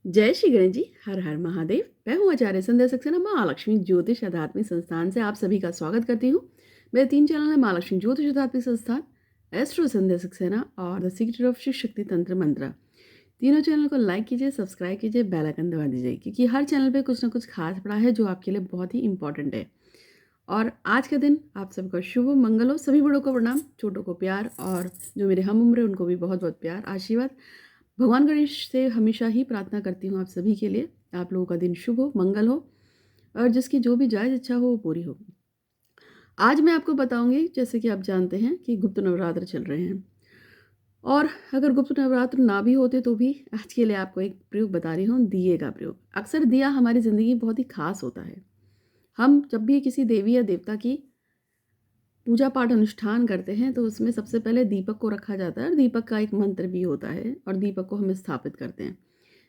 जय श्री गणेश जी। हर हर महादेव। मैं हूँ आचार्य संध्या सक्सेना महालक्ष्मी ज्योतिष आध्यात्मिक संस्थान से आप सभी का स्वागत करती हूँ। मेरे 3 चैनल है महालक्ष्मी ज्योतिष आध्यात्मिक संस्थान, एस्ट्रो संध्या सक्सेना और the secret of Shiv Shakti तंत्र मंत्र। तीनों चैनल को लाइक कीजिए, सब्सक्राइब कीजिए, बेल आइकन दबा दीजिए, क्योंकि हर चैनल पे कुछ ना कुछ खास पड़ा है जो आपके लिए बहुत ही इंपॉर्टेंट है। और आज का दिन आप सबका शुभ हो, मंगल हो। सभी बड़ों को प्रणाम, छोटों को प्यार, और जो मेरे हम उम्र है उनको भी बहुत बहुत प्यार आशीर्वाद। भगवान गणेश से हमेशा ही प्रार्थना करती हूँ आप सभी के लिए, आप लोगों का दिन शुभ हो, मंगल हो, और जिसकी जो भी जायज़ इच्छा हो वो पूरी हो। आज मैं आपको बताऊंगी, जैसे कि आप जानते हैं कि गुप्त नवरात्र चल रहे हैं, और अगर गुप्त नवरात्र ना भी होते तो भी आज के लिए आपको एक प्रयोग बता रही हूँ, दिए का प्रयोग। अक्सर दिया हमारी ज़िंदगी में बहुत ही खास होता है। हम जब भी किसी देवी या देवता की पूजा पाठ अनुष्ठान करते हैं तो उसमें सबसे पहले दीपक को रखा जाता है, और दीपक का एक मंत्र भी होता है, और दीपक को हम स्थापित करते हैं।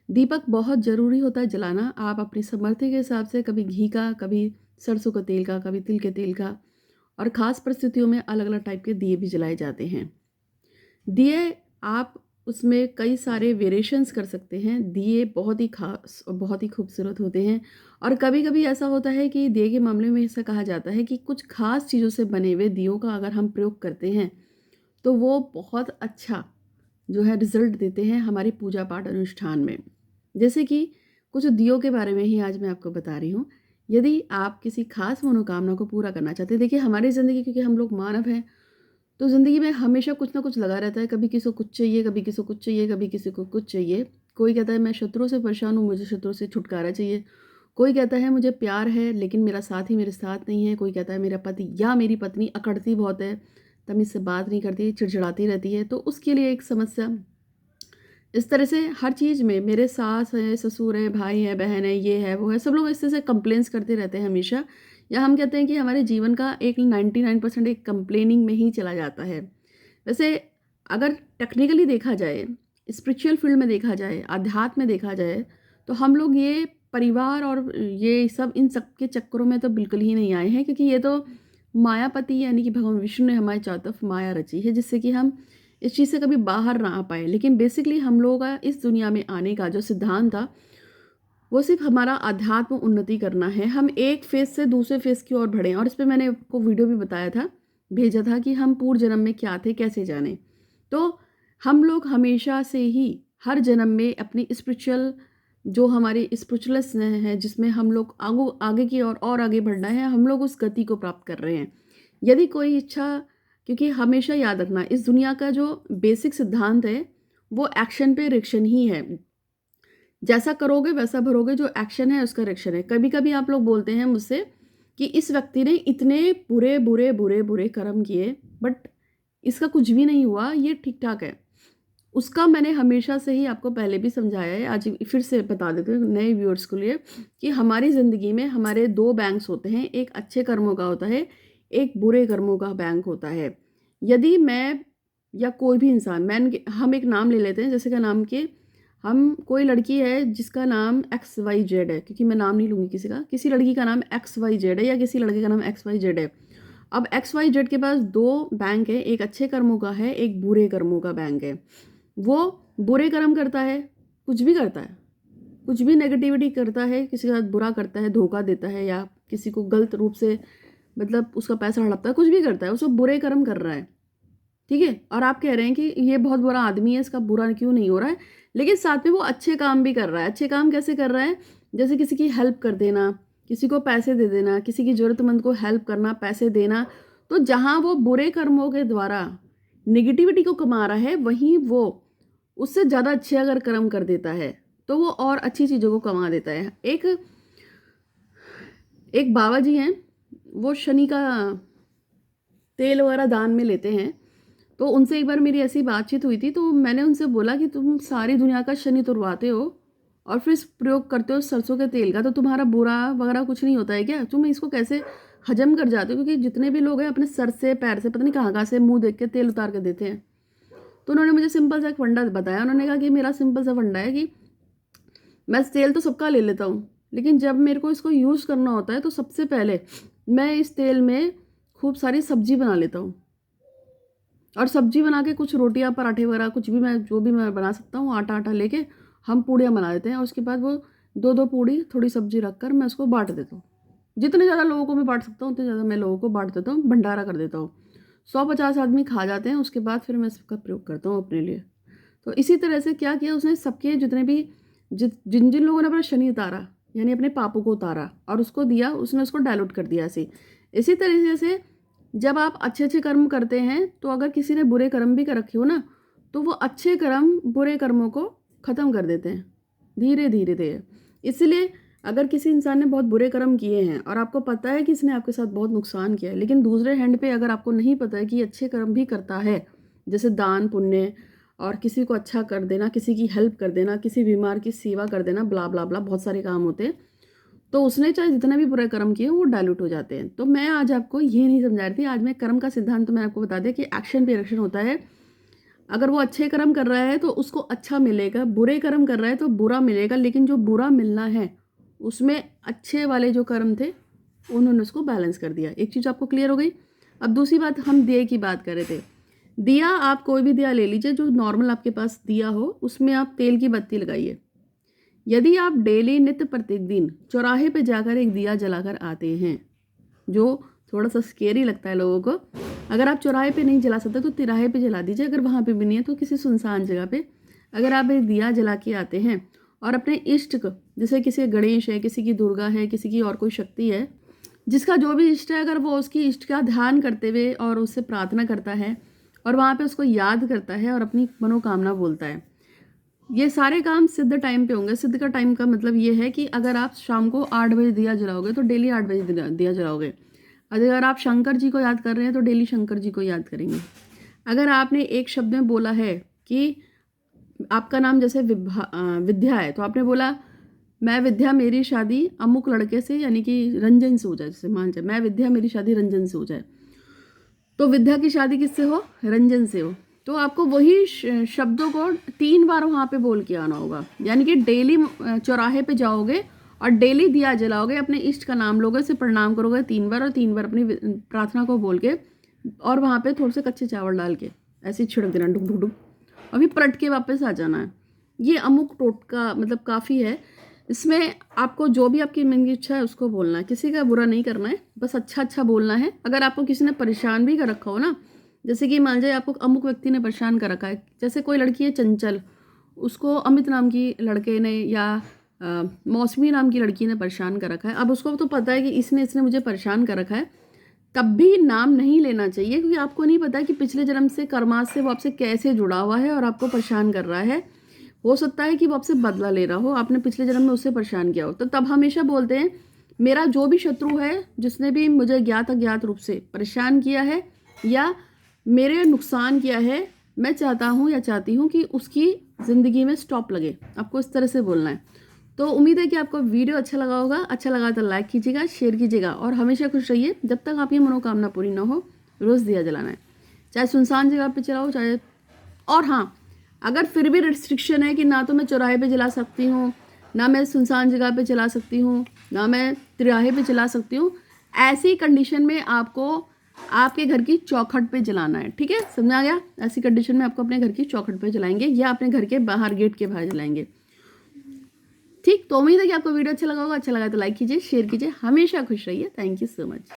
दीपक बहुत ज़रूरी होता है जलाना। आप अपनी सामर्थ्य के हिसाब से कभी घी का, कभी सरसों का तेल का, कभी तिल के तेल का, और ख़ास परिस्थितियों में अलग अलग टाइप के दिए भी जलाए जाते हैं। दिए आप उसमें कई सारे वेरिएशंस कर सकते हैं। दिए बहुत ही खास और बहुत ही खूबसूरत होते हैं। और कभी कभी ऐसा होता है कि दिए के मामले में ऐसा कहा जाता है कि कुछ खास चीज़ों से बने हुए दियों का अगर हम प्रयोग करते हैं तो वो बहुत अच्छा जो है रिजल्ट देते हैं हमारी पूजा पाठ अनुष्ठान में। जैसे कि कुछ दियों के बारे में ही आज मैं आपको बता रही हूँ। यदि आप किसी खास मनोकामना को पूरा करना चाहते हैं, देखिए हमारी ज़िंदगी, क्योंकि हम लोग मानव हैं, तो ज़िंदगी में हमेशा कुछ ना कुछ लगा रहता है। कभी किसी को कुछ चाहिए, कभी किसी को कुछ चाहिए, कभी किसी को कुछ चाहिए। कोई कहता है मैं शत्रुओं से परेशान हूँ, मुझे शत्रुओं से छुटकारा चाहिए। कोई कहता है मुझे प्यार है लेकिन मेरा साथी मेरे साथ नहीं है। कोई कहता है मेरा पति या मेरी पत्नी अकड़ती बहुत है, तमीज़ से बात नहीं करती, चिड़चिड़ाती रहती है, तो उसके लिए एक समस्या। इस तरह से हर चीज़ में मेरे सास है, ससुर है, भाई है, बहन है, ये है, वो है, सब लोग इस तरह से कंप्लेंट्स करते रहते हैं हमेशा। या हम कहते हैं कि हमारे जीवन का एक 99% एक कंप्लेनिंग में ही चला जाता है। वैसे अगर टेक्निकली देखा जाए, स्पिरिचुअल फील्ड में देखा जाए, आध्यात्म में देखा जाए, तो हम लोग ये परिवार और ये सब इन सब के चक्करों में तो बिल्कुल ही नहीं आए हैं, क्योंकि ये तो मायापति यानी कि भगवान विष्णु ने हमारी चारों तरफ माया रची है, जिससे कि हम इस चीज़ से कभी बाहर ना आ पाए। लेकिन बेसिकली हम लोगों का इस दुनिया में आने का जो सिद्धांत था वो सिर्फ हमारा आध्यात्म उन्नति करना है। हम एक फेज़ से दूसरे फेज़ की ओर बढ़ें, और इस पे मैंने आपको वीडियो भी बताया था, भेजा था कि हम पूर्व जन्म में क्या थे, कैसे जाने। तो हम लोग हमेशा से ही हर जन्म में अपनी स्पिरिचुअल, जो हमारी स्पिरिचुअलनेस है, जिसमें हम लोग आगे की ओर और आगे बढ़ना है, हम लोग उस गति को प्राप्त कर रहे हैं। यदि कोई इच्छा, क्योंकि हमेशा याद रखना इस दुनिया का जो बेसिक सिद्धांत है वो एक्शन पे रिएक्शन ही है। जैसा करोगे वैसा भरोगे, जो एक्शन है उसका रिएक्शन है। कभी कभी आप लोग बोलते हैं मुझसे कि इस व्यक्ति ने इतने बुरे बुरे बुरे बुरे कर्म किए, बट इसका कुछ भी नहीं हुआ, ये ठीक ठाक है। उसका मैंने हमेशा से ही आपको पहले भी समझाया है, आज फिर से बता देती हूँ नए व्यूअर्स के लिए, कि हमारी ज़िंदगी में हमारे 2 बैंक्स होते हैं। एक अच्छे कर्मों का होता है, एक बुरे कर्मों का बैंक होता है। यदि मैं या कोई भी इंसान, हम एक नाम ले लेते हैं, जैसे का नाम कि हम, कोई लड़की है जिसका नाम XYZ है, क्योंकि मैं नाम नहीं लूँगी किसी का, किसी लड़की का नाम XYZ है या किसी लड़के का नाम XYZ है। अब XYZ के पास 2 बैंक है, एक अच्छे कर्मों का है, एक बुरे कर्मों का बैंक है। वो बुरे कर्म करता है, कुछ भी करता है, कुछ भी नेगेटिविटी करता है, किसी के साथ बुरा करता है, धोखा देता है, या किसी को गलत रूप से मतलब उसका पैसा हड़पता है, कुछ भी करता है, वो सब बुरे कर्म कर रहा है। ठीक है, और आप कह रहे हैं कि ये बहुत बुरा आदमी है, इसका बुरा क्यों नहीं हो रहा है, लेकिन साथ में वो अच्छे काम भी कर रहा है। अच्छे काम कैसे कर रहा है? जैसे किसी की हेल्प कर देना, किसी को पैसे दे देना, किसी की ज़रूरतमंद को हेल्प करना, पैसे देना। तो जहाँ वो बुरे कर्मों के द्वारा निगेटिविटी को कमा रहा है, वहीं वो उससे ज़्यादा अच्छे अगर कर्म कर देता है तो वो और अच्छी चीज़ों को कमा देता है। एक बाबा जी हैं, वो शनि का तेल वगैरह दान में लेते हैं। तो उनसे एक बार मेरी ऐसी बातचीत हुई थी, तो मैंने उनसे बोला कि तुम सारी दुनिया का शनि तुड़वाते हो और फिर प्रयोग करते हो सरसों के तेल का, तो तुम्हारा बुरा वगैरह कुछ नहीं होता है क्या? तुम इसको कैसे हजम कर जाते हो? क्योंकि जितने भी लोग हैं अपने सर से पैर से पता नहीं कहाँ कहाँ से मुंह देख के तेल उतार के देते हैं। तो उन्होंने मुझे सिंपल सा एक फंडा बताया। उन्होंने कहा कि मेरा सिंपल सा फंडा है कि मैं तेल तो सबका ले लेता हूँ, लेकिन जब मेरे को इसको यूज़ करना होता है तो सबसे पहले मैं इस तेल में खूब सारी सब्जी बना लेता हूँ, और सब्जी बना के कुछ रोटियां, पराठे वगैरह कुछ भी, मैं जो भी मैं बना सकता हूँ, आटा आटा लेके हम पूड़ियाँ बना देते हैं और उसके बाद वो 2-2 पूड़ी थोड़ी सब्जी रखकर मैं उसको बाँट देता हूँ। जितने ज़्यादा लोगों को मैं बाँट सकता हूँ उतने ज़्यादा मैं लोगों को बाँट देता हूँ, भंडारा कर देता हूँ। 100-50 आदमी खा जाते हैं, उसके बाद फिर मैं इसका प्रयोग करता हूँ अपने लिए। तो इसी तरह से क्या किया उसने, सबके जितने भी जिन जिन लोगों ने अपना शनि उतारा यानी अपने पापों को उतारा और उसको दिया, उसने उसको डाइल्यूट कर दिया ऐसे। इसी तरीके से जब आप अच्छे अच्छे कर्म करते हैं तो अगर किसी ने बुरे कर्म भी कर रखे हो ना, तो वो अच्छे कर्म बुरे कर्मों को ख़त्म कर देते हैं धीरे धीरे धीरे। इसलिए अगर किसी इंसान ने बहुत बुरे कर्म किए हैं और आपको पता है कि इसने आपके साथ बहुत नुकसान किया है, लेकिन दूसरे हैंड पे अगर आपको नहीं पता है कि ये अच्छे कर्म भी करता है, जैसे दान पुण्य और किसी को अच्छा कर देना, किसी की हेल्प कर देना, किसी बीमार की सेवा कर देना, ब्ला ब्ला ब्ला, बहुत सारे काम होते हैं, तो उसने चाहे जितने भी बुरे कर्म किए वो डाइल्यूट हो जाते हैं। तो मैं आज आपको ये नहीं समझा रही थी, आज मैं कर्म का सिद्धांत तो मैं आपको बता दिया कि एक्शन पे रिएक्शन होता है। अगर वो अच्छे कर्म कर रहा है तो उसको अच्छा मिलेगा, बुरे कर्म कर रहा है तो बुरा मिलेगा, लेकिन जो बुरा मिलना है उसमें अच्छे वाले जो कर्म थे उन्होंने उसको बैलेंस कर दिया। एक चीज़ आपको क्लियर हो गई। अब दूसरी बात, हम दिए की बात कर रहे थे। दिया, आप कोई भी दिया ले लीजिए जो नॉर्मल आपके पास दिया हो, उसमें आप तेल की बत्ती लगाइए। यदि आप डेली नित्य प्रतिदिन चौराहे पे जाकर एक दिया जलाकर आते हैं, जो थोड़ा सा स्केरी लगता है लोगों को, अगर आप चौराहे पे नहीं जला सकते तो तिराहे पे जला दीजिए। अगर वहाँ पे भी नहीं है तो किसी सुनसान जगह पे अगर आप एक दिया जला के आते हैं और अपने इष्ट को, जैसे किसी गणेश है, किसी की दुर्गा है, किसी की और कोई शक्ति है, जिसका जो भी इष्ट है, अगर वो उसकी इष्ट का ध्यान करते हुए और उससे प्रार्थना करता है और वहाँ पे उसको याद करता है और अपनी मनोकामना बोलता है, ये सारे काम सिद्ध टाइम पे होंगे। सिद्ध का टाइम का मतलब ये है कि अगर आप शाम को 8 बजे दिया जलाओगे तो डेली 8 बजे दिया जलाओगे। अगर आप शंकर जी को याद कर रहे हैं तो डेली शंकर जी को याद करेंगे। अगर आपने एक शब्द में बोला है कि आपका नाम जैसे विद्या है, तो आपने बोला मैं विद्या, मेरी शादी अमुक लड़के से यानी कि रंजन से हो जाए, जैसे मान जाए मैं विद्या, मेरी शादी रंजन से हो जाए, तो विद्या की शादी किससे हो, रंजन से हो, तो आपको वही शब्दों को 3 बार वहाँ पे बोल के आना होगा। यानी कि डेली चौराहे पे जाओगे और डेली दिया जलाओगे, अपने इष्ट का नाम लोगे, से प्रणाम करोगे 3 बार और 3 बार अपनी प्रार्थना को बोल के, और वहाँ पे थोड़े से कच्चे चावल डाल के ऐसे छिड़क देना डुक डुक डुक, और फिर पलट के वापस आ जाना है। ये अमुक टोटका मतलब काफ़ी है। इसमें आपको जो भी आपकी मन की इच्छा है उसको बोलना है, किसी का बुरा नहीं करना है, बस अच्छा अच्छा बोलना है। अगर आपको किसी ने परेशान भी कर रखा हो ना, जैसे कि मान जाए आपको अमुक व्यक्ति ने परेशान कर रखा है, जैसे कोई लड़की है चंचल, उसको अमित नाम की लड़के ने या मौसमी नाम की लड़की ने परेशान कर रखा है। अब उसको तो पता है कि इसने मुझे परेशान कर रखा है, तब भी नाम नहीं लेना चाहिए, क्योंकि आपको नहीं पता कि पिछले जन्म से कर्मास से वो आपसे कैसे जुड़ा हुआ है और आपको परेशान कर रहा है। हो सकता है कि वो आपसे बदला ले रहा हो, आपने पिछले जन्म में उससे परेशान किया हो। तो तब हमेशा बोलते हैं मेरा जो भी शत्रु है, जिसने भी मुझे ज्ञात अज्ञात रूप से परेशान किया है या मेरे नुकसान किया है, मैं चाहता हूँ या चाहती हूँ कि उसकी ज़िंदगी में स्टॉप लगे। आपको इस तरह से बोलना है। तो उम्मीद है कि आपको वीडियो अच्छा लगा होगा। अच्छा लगा तो लाइक कीजिएगा, शेयर कीजिएगा और हमेशा खुश रहिए। जब तक आपकी मनोकामना पूरी ना हो, रोज़ दिया जलाना है, चाहे सुनसान जगह पे चलाओ चाहे। और हाँ, अगर फिर भी रिस्ट्रिक्शन है कि ना तो मैं चौराहे पे जला सकती हूँ, ना मैं सुनसान जगह पे जला सकती हूँ, ना मैं तिराहे पे जला सकती हूँ, ऐसी कंडीशन में आपको आपके घर की चौखट पे जलाना है। ठीक है, समझा गया? ऐसी कंडीशन में आपको अपने घर की चौखट पे जलाएंगे या अपने घर के बाहर गेट के बाहर जलाएंगे। ठीक, तो उम्मीद है कि आपको वीडियो अच्छा लगा होगा। अच्छा लगा तो लाइक कीजिए, शेयर कीजिए, हमेशा खुश रहिए। Thank you so much.